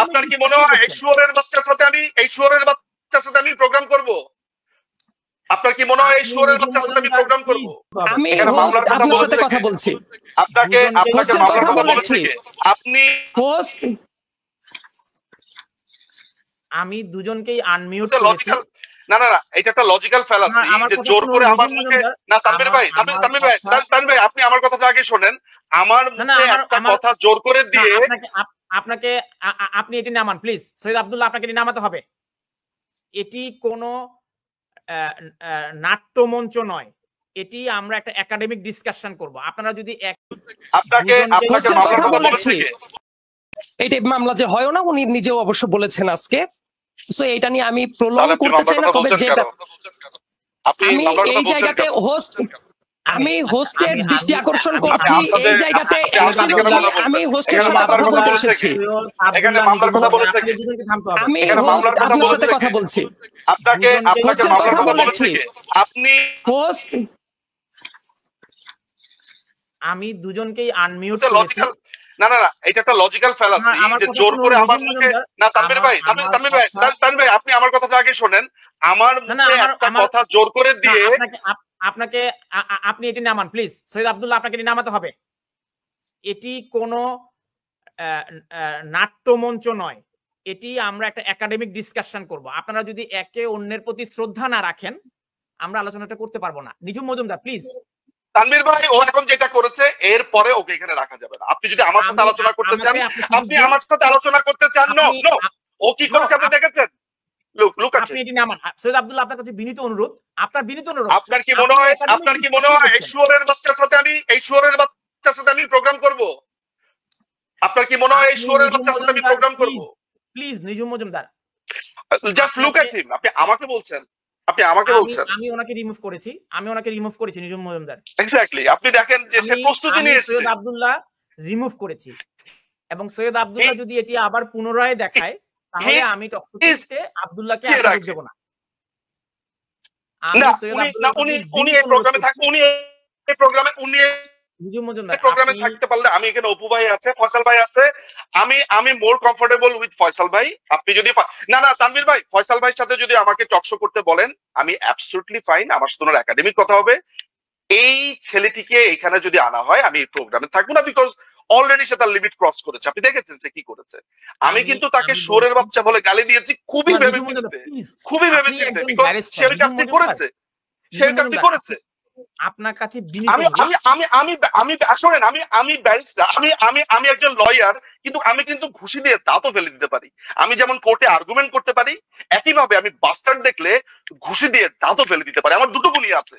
আপনার কি মনে হয় এই শুয়োরের বাচ্চার সাথে আমি প্রোগ্রাম করব? আপনার কি মনে হয় এই শুয়োরের বাচ্চার সাথে আমি প্রোগ্রাম করব? আমি হোস্ট আপনার সাথে কথা বলছি, আপনাকে হোস্টের কথা বলেছি, আপনি হোস্ট আমি দুজনকেই আনমিউট করেছি। না না না, এটা একটা লজিক্যাল ফ্যালাসি যে জোর করে আমার মুখে না। তানভীর ভাই আপনি আমার কথাটা আগে শোনেন। আমার মুখে একটা কথা জোর করে দিয়ে আপনাকে আপনি এটি নামান প্লিজ। সৈয়দ আব্দুল্লাহ, আপনাকে এটি নামাতে হবে। এটি কোনো নাট্যমঞ্চ নয়, এটি আমরা একটা একাডেমিক ডিসকাশন করব। আপনারা যদি আপনাকে কথা বলেছি, এইটা মামলা যে হয় না, উনি নিজেও অবশ্য বলেছেন আজকে। সো এটা নিয়ে আমি প্রলং করতে চাই না, তবে যে আমি এই জায়গাতে আমি হোস্টের দৃষ্টি আকর্ষণ করছি, এই জায়গাতে আমি হোস্টের সাথে কথা বলতে এসেছি। আমি হোস্ট আপনার সাথে কথা বলছি, হোস্টের কথা বলেছি, আপনি হোস্ট আমি দুজনকেই আনমিউট করেছি। না না না, এটা একটা লজিক্যাল ফ্যালাসি যে জোর করে আমার মুখে না। তানভীর ভাই আপনি আমার কথাটা আগে শোনেন। আমার মুখে একটা কথা জোর করে দিয়ে আপনাকে আপনি এটি নামান প্লিজ। সৈয়দ আব্দুল্লাহ, আপনাকে এটি নামাতে হবে। এটি কোনো নাট্যমঞ্চ নয়, এটি আমরা একটা একাডেমিক ডিসকাশন করব। আপনারা যদি একে অন্যের প্রতি শ্রদ্ধা না রাখেন, আমরা আলোচনাটা করতে পারবো না। নিঝুম মজুমদার প্লিজ। তানভীর ভাই ও এখন যেটা করেছে এর পরে ওকে এখানে রাখা যাবে না। আপনি যদি আমার সাথে আলোচনা করতে চান, আপনি আমার সাথে আলোচনা করতে চান। নো নো, ও কি করেছে আপনি দেখেছেন? আপনি এটি নামান। সৈয়দ আব্দুল্লাহ, আপনার কাছে বিনীত অনুরোধ, আপনার বিনীত অনুরোধ। আপনার কি মনে হয় এই শুয়োরের বাচ্চার সাথে আমি প্রোগ্রাম করব? আপনার কি মনে হয় এই শুয়োরের বাচ্চার সাথে আমি প্রোগ্রাম করব? Please Nijhum Majumdar, just look at him. আপনি আমাকে বলছেন, আমি ওনাকে রিমুভ করেছি নিঝুম মজুমদার। এক্স্যাক্টলি, আপনি দেখেন যে সে প্রস্তুতি নিয়ে এসেছে। সৈয়দ আব্দুল্লাহ রিমুভ করেছি, এবং সৈয়দ আব্দুল্লাহ যদি এটি আবার পুনরায় দেখায়, তাহলে আমি টকশোতে আব্দুল্লাহকে আসতে দেব না। উনি এই প্রোগ্রামে থাকতে পারলে, আমি এখানে অপু ভাই আছে, ফয়সাল ভাই আছে, আমি মোর কমফোর্টেবল উইথ ফয়সাল ভাই। আপনি যদি না তানভীর ভাই, ফয়সাল ভাইয়ের সাথে যদি আমাকে টকশো করতে বলেন, আমি অ্যাবসলিউটলি ফাইন। আমার সাথে ওনার একাডেমিক কথা হবে। এই ছেলেটিকে এখানে যদি আনা হয়, আমি এই প্রোগ্রামে থাকবো না, বিকজ অলরেডি সে তার লিমিট ক্রস করেছে। আপনি দেখেছেন সে কি করেছে। আমি কিন্তু তাকে শুয়োরের বাচ্চা বলে গালি দিয়েছি, খুবই ভেবেচিন্তে, বিকজ সে ওই কাজটি করেছে। আপনার কাছে আমি ব্যারিস্টার, আমি একজন লয়ার, কিন্তু আমি কিন্তু ঘুষি দিয়ে দাঁতও ফেলে দিতে পারি। আমি যেমন কোর্টে আর্গুমেন্ট করতে পারি, একইভাবে আমি বাস্টার্ড দেখলে ঘুষি দিয়ে দাঁতও ফেলে দিতে পারি। আমার দুটো গুণই আছে।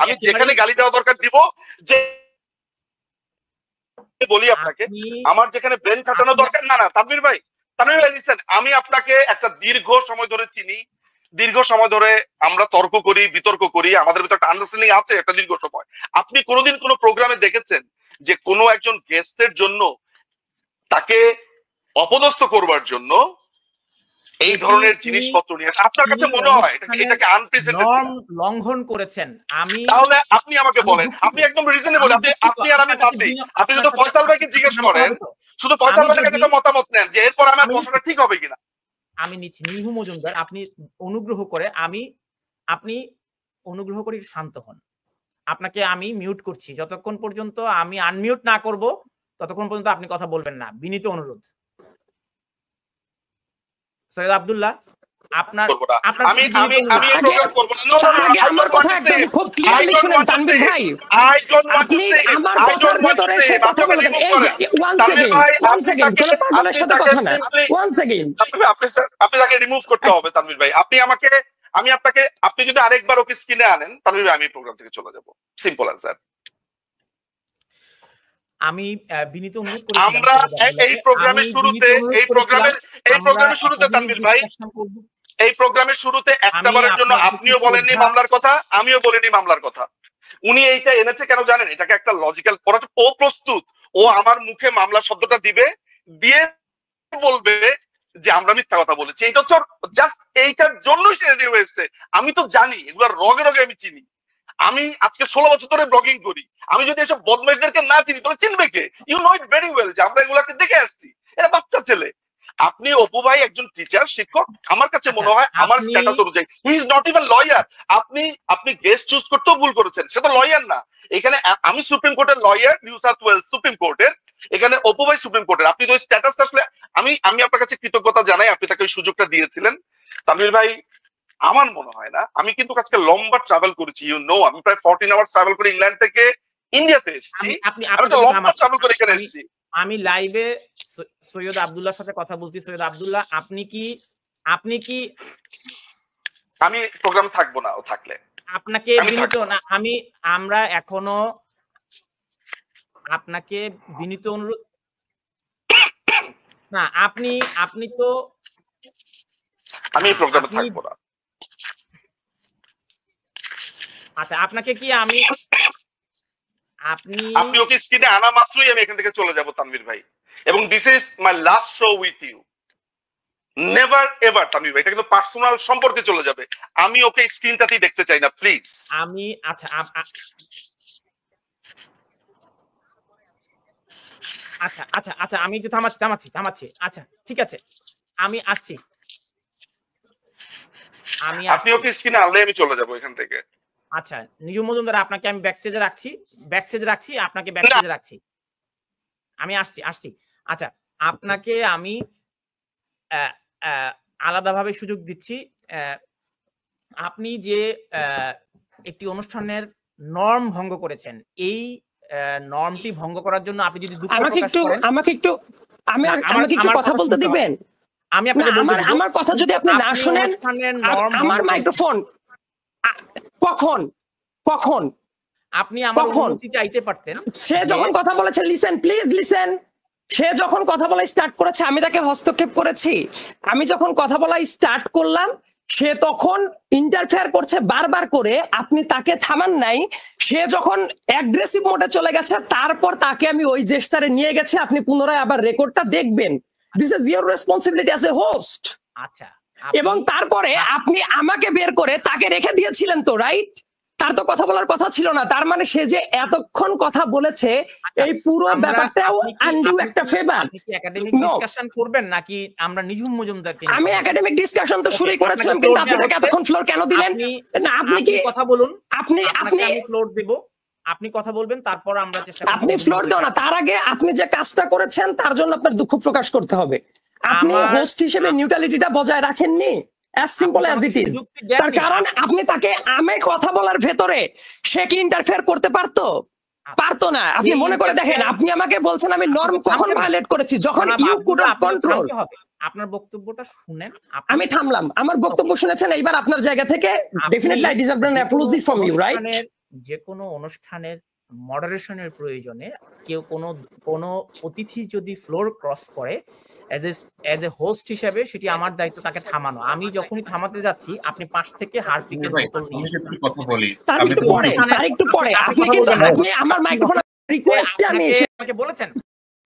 আমি যেখানে গালি দেওয়া দরকার দিব। যে বলি আপনাকে, আমার যেখানে ব্রেন খাটানো দরকার, না তানভীর ভাই লিসেন, আমি আপনাকে একটা দীর্ঘ সময় ধরে চিনি, দীর্ঘ সময় ধরে আমরা তর্ক করি, বিতর্ক করি, আমাদের ভিতরে একটা আন্ডারস্ট্যান্ডিং আছে একটা দীর্ঘ সময়। আপনি কোনোদিন কোনো প্রোগ্রামে দেখেছেন যে কোনো একজন গেস্টের জন্য তাকে অপদস্থ করবার জন্য এই ধরনের জিনিসপত্র নিয়ে আপনার কাছে মনে হয় এটাকে আনপ্রেসিডেন্টেড লঙ্ঘন করেছেন? তাহলে আপনি আমাকে বলেন, আপনি একদম রিজনেবল, আপনি আর আমি পাবলিক। আপনি যদি ফয়সাল ভাইকে জিজ্ঞেস করেন, শুধু ফয়সাল ভাইয়ের কাছে একটা মতামত নেন যে এরপর আমার প্রশ্নটা ঠিক হবে কিনা। আমি নিচ্ছি নিঝুম মজুমদার, আপনি অনুগ্রহ করে শান্ত হন। আপনাকে আমি মিউট করছি, যতক্ষণ পর্যন্ত আমি আনমিউট না করব ততক্ষণ পর্যন্ত আপনি কথা বলবেন না, বিনীত অনুরোধ। সৈয়দ আব্দুল্লাহ, আপনার আমার কথা একদম খুব ক্লিয়ারলি শুনেন তানভীর ভাই। আপনি আমার কথার ভিতরে সে কথা বলবেন। এই যে ওয়ান সেকেন্ড কোন পাগলের সাথে কথা না, ওয়ান সেকেন্ড। আপনি তাকে রিমুভ করতে হবে তানভীর ভাই। আপনি যদি আরেকবার ওকে স্ক্রিনে আনেন, তানভীর ভাই আমি প্রোগ্রাম থেকে চলে যাব। Simple answer. আমি বিনীত অনুরোধ করি, আমরা এই প্রোগ্রামের শুরুতে তানভীর ভাই, এই প্রোগ্রামের শুরুতে একটাবারের জন্য আপনিও বলেননি মামলার কথা, আমিও বলিনি মামলার কথা। উনি এইটা এনেছে কেন জানেন? এটাকে একটা লজিক্যাল, ও প্রস্তুত, ও আমার মুখে মামলা শব্দটা দিবে, দিয়ে বলবে যে আমরা মিথ্যা কথা বলেছি। এইটা হচ্ছে জাস্ট এইটার জন্যই সে রেডি হয়েছে। আমি তো জানি এগুলা রগে রগে আমি চিনি। আমি আজকে 16 বছর ধরে ব্লগিং করি। আমি যদি এসব বদমাইশদেরকে না চিনি তাহলে চিনবে কে? You know it very well যে আমরা এগুলাকে দেখে আসছি। এরা বাচ্চা ছেলে। আপনি অপু ভাই একজন টিচার, শিক্ষক, আমার কাছে মনে হয় আমার স্ট্যাটাস অনুযায়ী he is not even lawyer. আপনি গেস্ট চুজ করতেও ভুল করেছেন, সে তো লয়ার না। এখানে আমি সুপ্রিম কোর্টের lawyer, New South Wales supreme কোর্টের, এখানে অপু ভাই সুপ্রিম কোর্টের। আপনি তো স্ট্যাটাসটা আসলে আমি আপনার কাছে কৃতজ্ঞতা জানাই, আপনি তাকে ওই সুযোগটা দিয়েছিলেন। তানভীর ভাই, আমার মনে হয় না, আমি কিন্তু আজকে লম্বা ট্রাভেল করেছি, আমি প্রায় 14 আওয়ার্স ট্রাভেল করে ইংল্যান্ড থেকে ইন্ডিয়াতে এসেছি। আমি লম্বা ট্রাভেল করে এখানে এসেছি। আমি লাইভে সৈয়দ আব্দুল্লাহর সাথে কথা বলছি। সৈয়দ আব্দুল্লাহ, আপনি কি আমি প্রোগ্রাম থাকবো না, ও থাকলে আপনাকে বিনীত না, আমরা এখনো আপনাকে বিনীত অনুরোধ না, আপনি তো আমি প্রোগ্রামে থাকবো না। আচ্ছা, আপনাকে কি আপনি ওকে স্ক্রিনে আনা মাত্রই আমি এখান থেকে চলে যাব তানভীর ভাই, এবং this is my last show with you. Never ever Tanvir ভাই, এটা কিন্তু পার্সোনাল সম্পর্কে চলে যাবে। আমি ওকে স্ক্রিনটাতেই দেখতে চাই না, প্লিজ। আচ্ছা, আমি একটু থামাচ্ছি। আচ্ছা, ঠিক আছে, আমি আসছি। আপনি ওকে স্ক্রিনে আনলে আমি চলে যাব এখান থেকে। আচ্ছা, নিজু মজুমদার, আপনাকে আমি ব্যাকস্টেজে রাখছি, আপনাকে ব্যাকস্টেজে রাখছি। আমি আসছি। আচ্ছা, আপনাকে আমি আলাদাভাবে সুযোগ দিচ্ছি। আপনি যে একটি অনুষ্ঠানের নর্ম ভঙ্গ করেছেন, এই নর্মটি ভঙ্গ করার জন্য আপনি যদি দুঃখ প্রকাশ করেন, আমাকে একটু কথা বলতে দিবেন। আমি আপনাকে আমার কথা যদি আপনি না শুনেন, আমার মাইক্রোফোন কখন আপনি আমার অনুমতি চাইতে পারতেন। সে যখন কথা বলেছে, লিসেন প্লিজ লিসেন, সে যখন কথা বলা স্টার্ট করেছে আমি তাকে হস্তক্ষেপ করেছি। আমি যখন কথা বলা স্টার্ট করলাম সে তখন ইন্টারফেয়ার করছে বারবার করে, আপনি তাকে থামান নাই। সে যখন অ্যাগ্রেসিভ মোডে চলে গেছে তারপর তাকে আমি ওই জেস্টারে নিয়ে গেছি। আপনি পুনরায় আবার রেকর্ডটা দেখবেন। This is your responsibility as a host. আচ্ছা, এবং তারপরে আপনি আমাকে বের করে তাকে রেখে দিয়েছিলেন তো, রাইট? তার তো কথা বলার কথা ছিল না। তার মানে সে যে এতক্ষণ কথা বলেছে, এই পুরো ব্যাপারটাও আনডু একটা ফেভার। আপনি কি একাডেমিক ডিসকাশন করবেন নাকি আমরা নিঝুম মজুমদারকে? আমি একাডেমিক ডিসকাশন তো শুরুই করেছিলাম, কিন্তু আপনি তাকে এতক্ষণ ফ্লোর কেন দিলেন? না, আপনি কি কথা বলুন, আপনি ফ্লোর দেব, আপনি কথা বলবেন, তারপর আমরা চেষ্টা করব। আপনি ফ্লোর দাও না, তার আগে আপনি যে কাজটা করেছেন তার জন্য আপনার দুঃখ প্রকাশ করতে হবে। আপনি হোস্ট হিসেবে নিউট্রালিটিটা বজায় রাখেননি, as simple as it is। তার কারণ আপনি তাকে আমি কথা বলার ভেতরে সে কি ইন্টারফেয়ার করতে পারতো না। আপনি মনে করে দেখেন, আপনি আমাকে বলছেন আমি নর্ম কখন ভায়োলেট করেছি, যখন ইউ কুড নট কন্ট্রোল। আপনার বক্তব্যটা শুনেন। আমি থামলাম, আমার বক্তব্য শুনেছেন, এইবার আপনার জায়গা থেকে definitely I deserve an apology from you, right? যে কোনো অনুষ্ঠানের মডারেশনের প্রয়োজনে কেউ কোনো অতিথি যদি ফ্লোর ক্রস করে, এজ এ হোস্ট হিসেবে সেটি আমার দায়িত্ব তাকে থামানো। আমি যখনই থামাতে যাচ্ছি আপনি পাশ থেকে হারপিকের বোতল নিয়ে কথা বলি। তার একটু পরে আপনি কিন্তু আমার মাইক্রোফোন রিকোয়েস্টে আমি বলেছেন